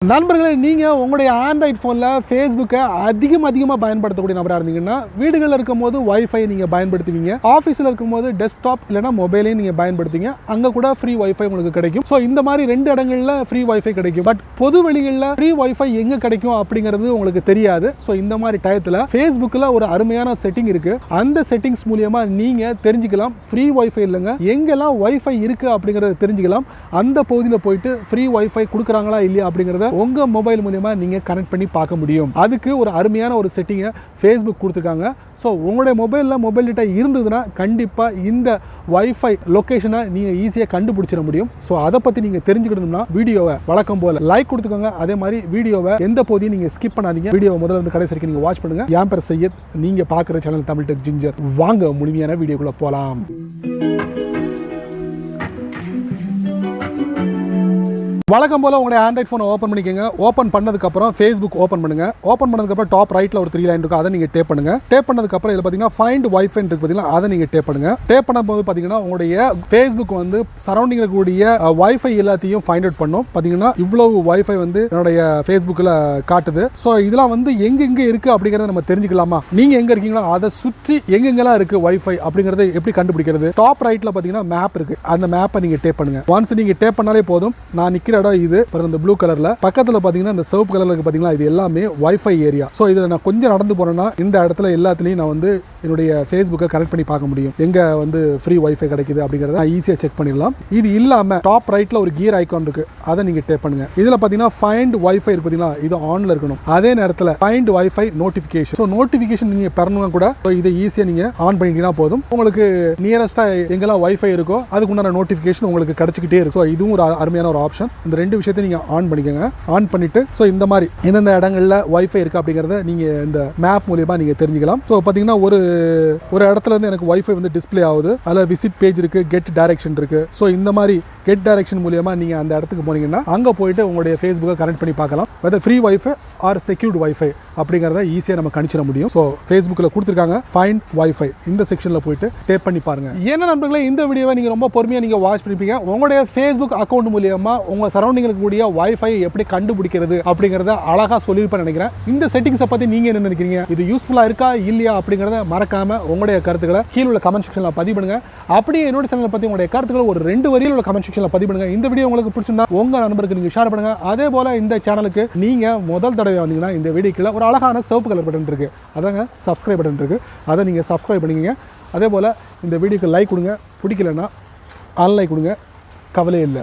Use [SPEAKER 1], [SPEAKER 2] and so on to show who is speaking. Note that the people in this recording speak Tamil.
[SPEAKER 1] நண்பர்களே, நீங்கள் உங்களுடைய ஆண்ட்ராய்ட் ஃபோனில் ஃபேஸ்புக்கை அதிகமாக பயன்படுத்தக்கூடிய நபராக இருந்தீங்கன்னா வீடுகளில் இருக்கும்போது வைஃபை நீங்கள் பயன்படுத்துவீங்க. ஆஃபீஸில் இருக்கும்போது டெஸ்க்டாப் இல்லைனா மொபைலையும் நீங்கள் பயன்படுத்துவீங்க. அங்கே கூட ஃப்ரீ வைஃபை உங்களுக்கு கிடைக்கும். ஸோ இந்த மாதிரி 2 இடங்களில் ஃப்ரீ வைஃபை கிடைக்கும். பட் பொது வெளிகளில் ஃப்ரீ வைஃபை எங்கே கிடைக்கும் அப்படிங்கிறது உங்களுக்கு தெரியாது. ஸோ இந்த மாதிரி டயத்தில் ஃபேஸ்புக்கில் ஒரு அருமையான செட்டிங் இருக்குது. அந்த செட்டிங்ஸ் மூலியமாக நீங்கள் தெரிஞ்சுக்கலாம் ஃப்ரீ வைஃபை இல்லைங்க, எங்கெல்லாம் வைஃபை இருக்குது அப்படிங்கிறத தெரிஞ்சுக்கலாம். அந்த பகுதியில் போயிட்டு ஃப்ரீ வைஃபை கொடுக்குறாங்களா இல்லையா அப்படிங்கிறத உங்க மொபைல் மூலமா நீங்க கனெக்ட் பண்ணி பார்க்க முடியும். அதுக்கு ஒரு அருமையான ஒரு செட்டிங்கை ஃபேஸ்புக் கொடுத்துருக்காங்க. ஸோ உங்களுடைய மொபைல் டேட்டா இருந்ததுன்னா கண்டிப்பாக இந்த வைஃபை லொக்கேஷனை நீங்கள் ஈஸியாக கண்டுபிடிச்சிட முடியும். ஸோ அதை பற்றி நீங்கள் தெரிஞ்சுக்கணும்னா வீடியோவை வழக்கம் போல் லைக் கொடுத்துக்கோங்க. அதே மாதிரி வீடியோவை எந்த பகுதியும் நீங்கள் ஸ்கிப் பண்ணாதீங்க. வீடியோவை முதல்ல இருந்து கடைசி வரைக்கும் நீங்கள் வாட்ச் பண்ணுங்க. என் பேர் சையத், நீங்கள் பார்க்குற சேனல் தமிழ் டெக் ஜிஞ்சர். வாங்க முழுமையான வீடியோக்குள்ளே போகலாம். வழக்கம் போல் உங்களுடைய ஆண்ட்ராய்ட் ஃபோனை ஓப்பன் பண்ணிக்கோங்க. ஓப்பன் பண்ணதுக்கப்புறம் ஃபேஸ்புக் ஓப்பன் பண்ணுங்கள். ஓப்பன் பண்ணதுக்கப்புறம் டாப் ரைட்டில் ஒரு 3 லைன் இருக்கும், அதை நீங்கள் டேப் பண்ணுங்கள். டேப் பண்ணதுக்கப்புறம் இதில் பார்த்தீங்கன்னா ஃபைண்ட் வைஃபை இருக்கு பார்த்தீங்கன்னா, அதை நீங்கள் டேப் பண்ணுங்கள். டேப் பண்ணும்போது பார்த்தீங்கன்னா உங்களுடைய ஃபேஸ்புக் வந்து சரௌண்டிங்கில் இருக்கக்கூடிய வைஃபை எல்லாத்தையும் ஃபைண்ட் அவுட் பண்ணும். பார்த்தீங்கன்னா இவ்வளவு வைஃபை வந்து என்னுடைய ஃபேஸ்புக்கில் காட்டுது. ஸோ இதெல்லாம் வந்து எங்கெங்கே இருக்குது அப்படிங்கிறத நம்ம தெரிஞ்சுக்கலாமா? நீங்கள் எங்கே இருக்கீங்களோ அதை சுற்றி எங்கெங்கெல்லாம் இருக்குது வைஃபை அப்படிங்கிறத எப்படி கண்டுபிடிக்கிறது? டாப் ரைட்டில் பார்த்தீங்கன்னா மேப் இருக்குது. அந்த மேப்பை நீங்கள் டேப் பண்ணுங்கள். ஒன்ஸ் நீங்கள் டேப் பண்ணாலே போதும். நான் நிற்கிற இடம் இது இந்த ப்ளூ கலர்ல, பக்கத்துல பாத்தீங்கன்னா இந்த சிவப்பு கலர்ல இருக்கு பாத்தீங்களா, இது எல்லாமே வைஃபை ஏரியா. சோ இதுல நான் கொஞ்சம் நடந்து போறேன்னா இந்த இடத்துல எல்லாத்துலயும் நான் வந்து என்னுடைய ஃபேஸ்புக்கை கனெக்ட் பண்ணி பார்க்க முடியும். எங்க வந்து ஃப்ரீ வைஃபை கிடைக்குது அப்படிங்கறத நான் ஈஸியா செக் பண்ணிடலாம். இது இல்லாம டாப் ரைட்ல ஒரு கியர் ஐகான் இருக்கு, அதை நீங்க டேப் பண்ணுங்க. இதுல பாத்தீங்கன்னா ஃபைண்ட் வைஃபை இருக்கு பாத்தீங்களா, இது ஆன்ல இருக்கணும். அதே நேரத்துல find wifi notification. So notification நீங்க பெறணும்னா கூட இதை ஈஸியா நீங்க ஆன் பண்ணிட்டீங்கன்னா போதும். உங்களுக்கு நியரஸ்டா எங்கெல்லாம் வைஃபை இருக்கோ அதுக்கு உண்டான நோட்டிபிகேஷன் உங்களுக்கு கிடைச்சிக்கிட்டே இருக்கும். ஸோ இதுவும் ஒரு அருமையான ஒரு ஆப்ஷன். இந்த 2 விஷயத்தை நீங்க ஆன் பண்ணிக்கோங்க. ஆன் பண்ணிட்டு ஸோ இந்த மாதிரி எந்தெந்த இடங்கள்ல வைஃபை இருக்கு அப்படிங்கறத நீங்க இந்த மேப் மூலமா நீங்க தெரிஞ்சுக்கலாம். ஸோ பாத்தீங்கன்னா ஒரு இடத்துல இருந்து எனக்கு வைஃபை வந்து டிஸ்பிளே ஆகுது. அதுல விசிட் பேஜ் இருக்கு, கெட் டைரக்ஷன் இருக்கு. ஸோ இந்த மாதிரி கெட் டைரக்ஷன் மூலமா நீங்க அந்த இடத்துக்கு போனீங்கன்னா அங்க போயிட்டு உங்களுடைய ஃபேஸ்புக்கை கனெக்ட் பண்ணி பார்க்கலாம். Whether free wifi or secured wifi அப்படிங்கிறத ஈஸியாக நம்ம கணிச்சிட முடியும். ஸோ ஃபேஸ்புக்கில் கொடுத்துருக்காங்க ஃபைண்ட் வைஃபை, இந்த செக்ஷனில் போயிட்டு டேப் பண்ணி பாருங்க. என்ன நண்பர்களே, இந்த வீடியோவை நீங்கள் ரொம்ப பொறுமையாக நீங்கள் வாட்ச் பண்ணிப்பீங்க. உங்களுடைய ஃபேஸ்புக் அக்கௌண்ட் மூலியமாக உங்கள் சரௌண்டிங் இருக்கக்கூடிய வைஃபை எப்படி கண்டுபிடிக்கிறது அப்படிங்கிறத அழகாக சொல்லியிருப்பேன் நினைக்கிறேன். இந்த செட்டிங்ஸை பற்றி நீங்கள் என்ன நினைக்கிறீங்க? இது யூஸ்ஃபுல்லாக இருக்கா இல்லையா அப்படிங்கிறத மறக்காம உங்களுடைய கருத்துக்களை கீழே உள்ள கமெண்ட் செக்ஷனில் பதிவு பண்ணுங்க. அப்படியே என்னோட சேனலை பற்றி உங்களுடைய கருத்துக்களை ஒரு 2 வரியில் உள்ள கமெண்ட் செக்ஷனில் பதிவு பண்ணுங்க. இந்த வீடியோ உங்களுக்கு பிடிச்சிருந்தா உங்கள் நண்பருக்கு நீங்கள் ஷேர் பண்ணுங்க. அதே போல் இந்த சேனலுக்கு நீங்கள் முதல் தடவை வந்தீங்கன்னா இந்த வீடியோக்குள்ள ஒரு அழகான சிவப்பு கலர் பட்டன் இருக்குது, அதாங்க சப்ஸ்கிரைப் பட்டன் இருக்குது, அதை நீங்கள் சப்ஸ்கிரைப் பண்ணிக்கங்க. அதே போல் இந்த வீடியோக்கு லைக் கொடுங்க, பிடிக்கலன்னா அன்லைக் கொடுங்க, கவலையே இல்லை.